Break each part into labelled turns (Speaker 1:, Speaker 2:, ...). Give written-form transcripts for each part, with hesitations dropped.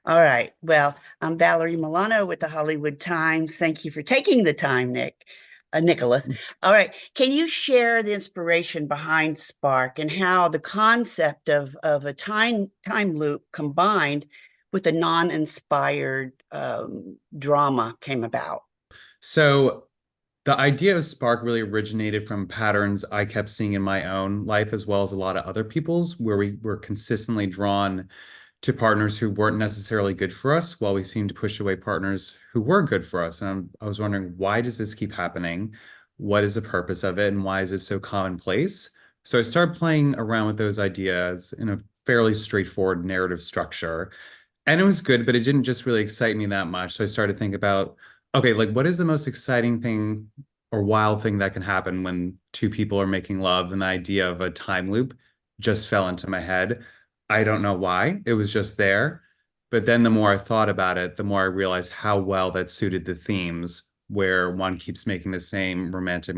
Speaker 1: All right. Well, I'm Valerie Milano with the Hollywood Times. Thank you for taking the time, Nicholas. All right. Can you share the inspiration behind Spark and how the concept of a time loop combined with a non-inspired drama came about?
Speaker 2: So the idea of Spark really originated from patterns I kept seeing in my own life as well as a lot of other people's, where we were consistently drawn to partners who weren't necessarily good for us, while we seemed to push away partners who were good for us. And I was wondering, why does this keep happening? What is the purpose of it? And why is it so commonplace? So I started playing around with those ideas in a fairly straightforward narrative structure. And it was good, but it didn't just really excite me that much. So I started to think about, okay, like what is the most exciting thing or wild thing that can happen when two people are making love? And the idea of a time loop just fell into my head. I don't know why. It was just there. But then the more I thought about it, the more I realized how well that suited the themes, where one keeps making the same romantic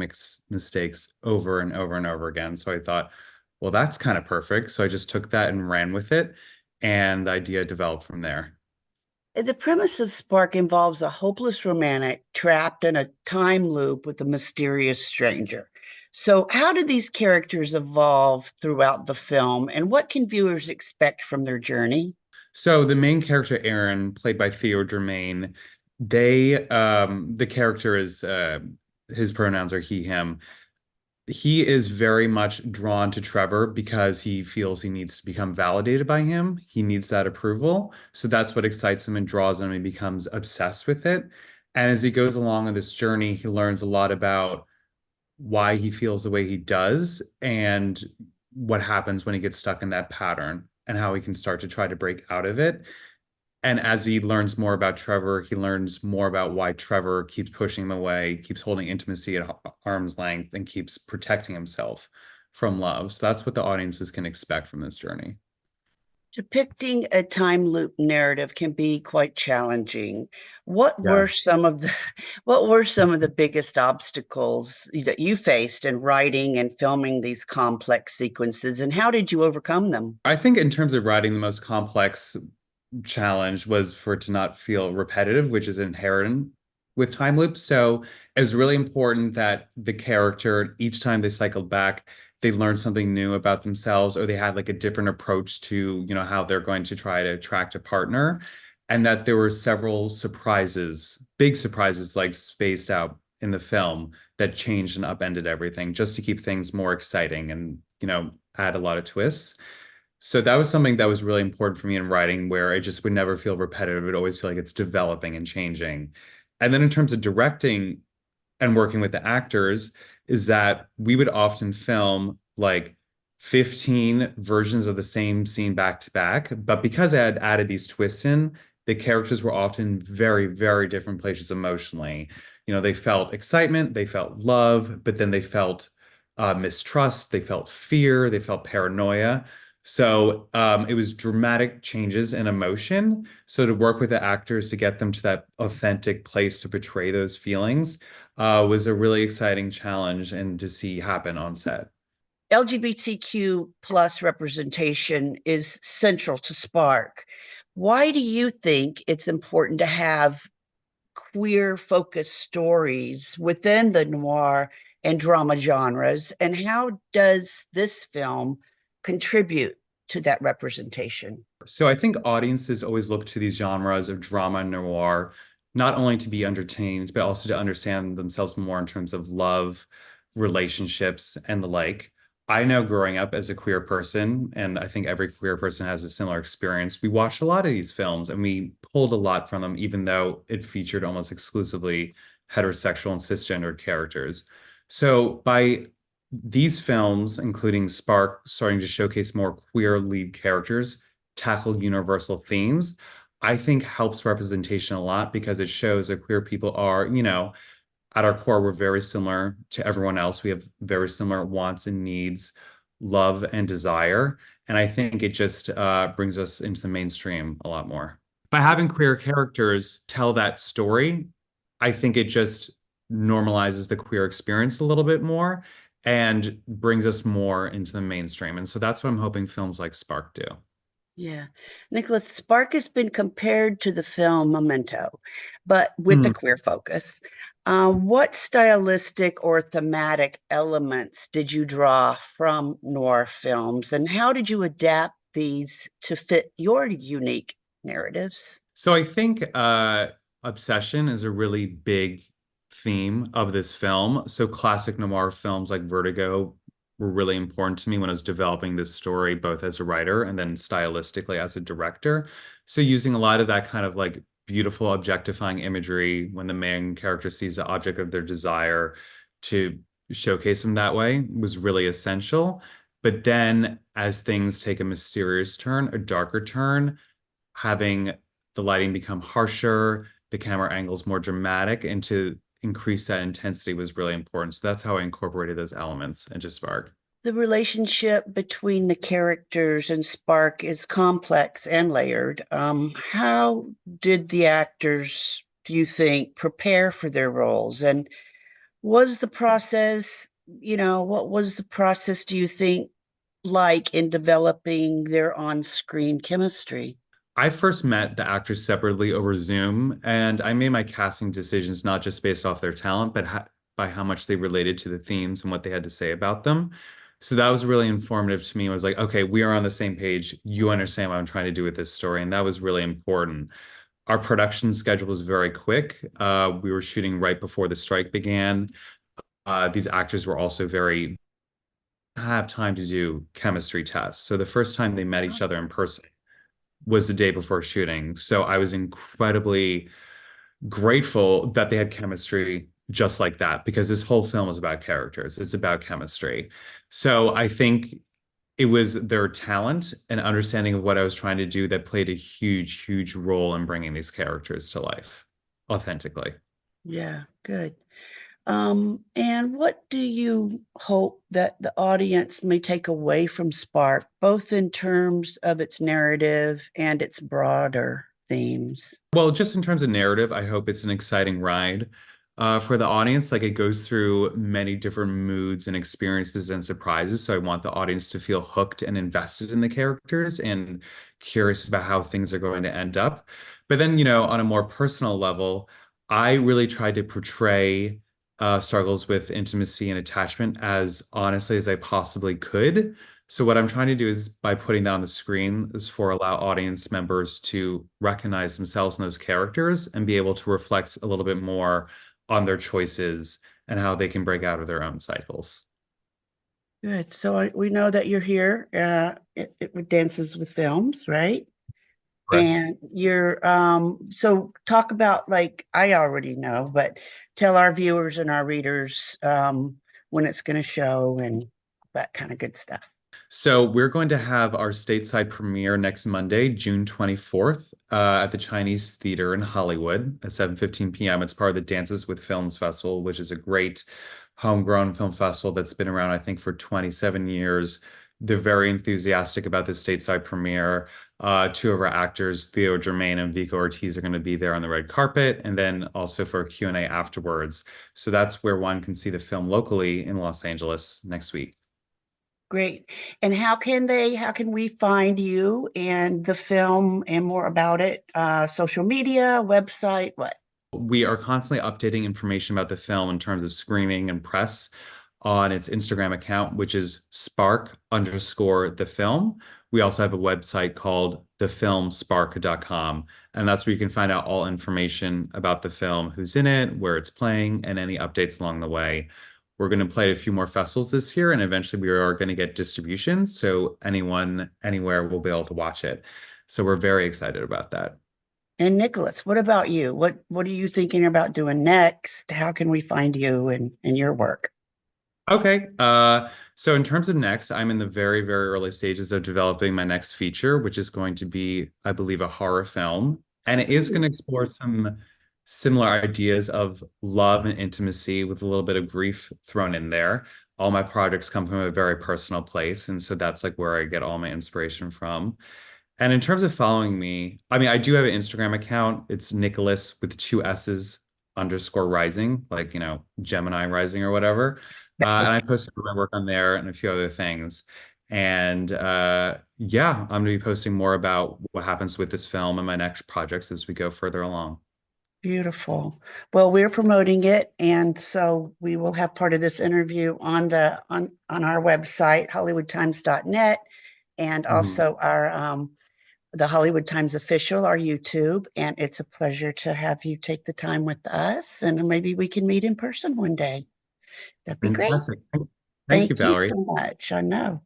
Speaker 2: mistakes over and over and over again. So I thought, well, that's kind of perfect. So I just took that and ran with it, and the idea developed from there.
Speaker 1: The premise of Spark involves a hopeless romantic trapped in a time loop with a mysterious stranger. So, how do these characters evolve throughout the film, and what can viewers expect from their journey?
Speaker 2: So the main character, Aaron, played by Theo Germaine, the character is, his pronouns are he, him. He is very much drawn to Trevor because he feels he needs to become validated by him. He needs that approval. So that's what excites him and draws him, and he becomes obsessed with it. And as he goes along on this journey, he learns a lot about why he feels the way he does and what happens when he gets stuck in that pattern and how he can start to try to break out of it. And as he learns more about Trevor, he learns more about why Trevor keeps pushing him away, keeps holding intimacy at arm's length, and keeps protecting himself from love. So that's what the audiences can expect from this journey.
Speaker 1: Depicting a time loop narrative can be quite challenging. What were
Speaker 2: Yes.
Speaker 1: some of the what were some of the biggest obstacles that you faced in writing and filming these complex sequences, and how did you overcome them?
Speaker 2: I think in terms of writing, the most complex challenge was for it to not feel repetitive, which is inherent with time loops. So it was really important that the character, each time they cycled back, they learned something new about themselves, or they had like a different approach to, how they're going to try to attract a partner. And that there were several surprises, big surprises like spaced out in the film that changed and upended everything just to keep things more exciting and, add a lot of twists. So that was something that was really important for me in writing, where it just would never feel repetitive. It would always feel like it's developing and changing. And then in terms of directing and working with the actors, is that we would often film like 15 versions of the same scene back to back. But because I had added these twists in, the characters were often very, very different places emotionally. They felt excitement, they felt love, but then they felt mistrust, they felt fear, they felt paranoia. So it was dramatic changes in emotion. So to work with the actors to get them to that authentic place to portray those feelings was a really exciting challenge and to see happen on set.
Speaker 1: LGBTQ plus representation is central to Spark. Why do you think it's important to have queer focused stories within the noir and drama genres? And how does this film contribute to that representation?
Speaker 2: So I think audiences always look to these genres of drama and noir, not only to be entertained, but also to understand themselves more in terms of love, relationships, and the like. I know growing up as a queer person, and I think every queer person has a similar experience, we watched a lot of these films and we pulled a lot from them, even though it featured almost exclusively heterosexual and cisgendered characters. So by these films, including Spark, starting to showcase more queer lead characters, tackle universal themes, I think helps representation a lot because it shows that queer people are, at our core, we're very similar to everyone else. We have very similar wants and needs, love and desire. And I think it just brings us into the mainstream a lot more. By having queer characters tell that story, I think it just normalizes the queer experience a little bit more and brings us more into the mainstream. And so that's what I'm hoping films like Spark do.
Speaker 1: Yeah. Nicholas, Spark has been compared to the film Memento, but with a
Speaker 2: Hmm.
Speaker 1: queer focus. What stylistic or thematic elements did you draw from noir films, and how did you adapt these to fit your unique narratives?
Speaker 2: So I think obsession is a really big theme of this film. So classic noir films like Vertigo were really important to me when I was developing this story, both as a writer and then stylistically as a director. So using a lot of that kind of like beautiful objectifying imagery when the main character sees the object of their desire to showcase them that way was really essential. But then as things take a mysterious turn, a darker turn, having the lighting become harsher, the camera angles more dramatic, and to increase that intensity was really important. So that's how I incorporated those elements into Spark.
Speaker 1: The relationship between the characters and Spark is complex and layered. How did the actors, do you think, prepare for their roles? And was the process, what was the process, do you think, like in developing their on screen chemistry?
Speaker 2: I first met the actors separately over Zoom, and I made my casting decisions not just based off their talent, but by how much they related to the themes and what they had to say about them. So that was really informative to me. I was like, okay, we are on the same page. You understand what I'm trying to do with this story. And that was really important. Our production schedule was very quick. We were shooting right before the strike began. These actors were also very have time to do chemistry tests. So the first time they met each other in person was the day before shooting. So I was incredibly grateful that they had chemistry just like that because this whole film is about characters. It's about chemistry. So I think it was their talent and understanding of what I was trying to do that played a huge, huge role in bringing these characters to life authentically.
Speaker 1: Yeah, good. And what do you hope that the audience may take away from Spark, both in terms of its narrative and its broader themes?
Speaker 2: Well, just in terms of narrative, I hope it's an exciting ride for the audience. Like it goes through many different moods and experiences and surprises. So I want the audience to feel hooked and invested in the characters and curious about how things are going to end up. But then, on a more personal level, I really tried to portray struggles with intimacy and attachment as honestly as I possibly could. So what I'm trying to do is by putting that on the screen is for allow audience members to recognize themselves in those characters and be able to reflect a little bit more on their choices and how they can break out of their own cycles.
Speaker 1: Good. So we know that you're here. It dances with films, right?
Speaker 2: Correct.
Speaker 1: And you're so talk about like I already know, but tell our viewers and our readers when it's going to show and that kind of good stuff.
Speaker 2: So we're going to have our stateside premiere next Monday, June 24th, at the Chinese Theater in Hollywood at 7:15 p.m. It's part of the Dances with Films Festival, which is a great homegrown film festival that's been around, I think, for 27 years. They're very enthusiastic about the stateside premiere. Two of our actors, Theo Germaine and Vico Ortiz, are going to be there on the red carpet, and then also for a Q&A afterwards. So that's where one can see the film locally in Los Angeles next week.
Speaker 1: Great. And how can we find you and the film and more about it? Social media, website, what?
Speaker 2: We are constantly updating information about the film in terms of screening and press on its Instagram account, which is spark underscore the film. We also have a website called thefilmspark.com, and that's where you can find out all information about the film, who's in it, where it's playing, and any updates along the way. We're going to play a few more festivals this year, and eventually we are going to get distribution, so anyone, anywhere will be able to watch it. So we're very excited about that.
Speaker 1: And Nicholas, what about you? What are you thinking about doing next? How can we find you and your work?
Speaker 2: Okay. So in terms of next, I'm in the very, very early stages of developing my next feature, which is going to be, I believe, a horror film. And it is going to explore some similar ideas of love and intimacy with a little bit of grief thrown in there. All my projects come from a very personal place. And so that's like where I get all my inspiration from. And in terms of following me, I mean, I do have an Instagram account. It's Nicholas with two S's underscore rising, like, Gemini rising or whatever. And I posted my work on there and a few other things. And yeah, I'm going to be posting more about what happens with this film and my next projects as we go further along.
Speaker 1: Beautiful. Well, we're promoting it, and so we will have part of this interview on on our website, hollywoodtimes.net, and
Speaker 2: Mhm.
Speaker 1: also our the Hollywood Times official, our YouTube. And it's a pleasure to have you take the time with us, and maybe we can meet in person one day. That'd be great.
Speaker 2: Fantastic. Thank you,
Speaker 1: Thank you
Speaker 2: Valerie.
Speaker 1: so much. I know.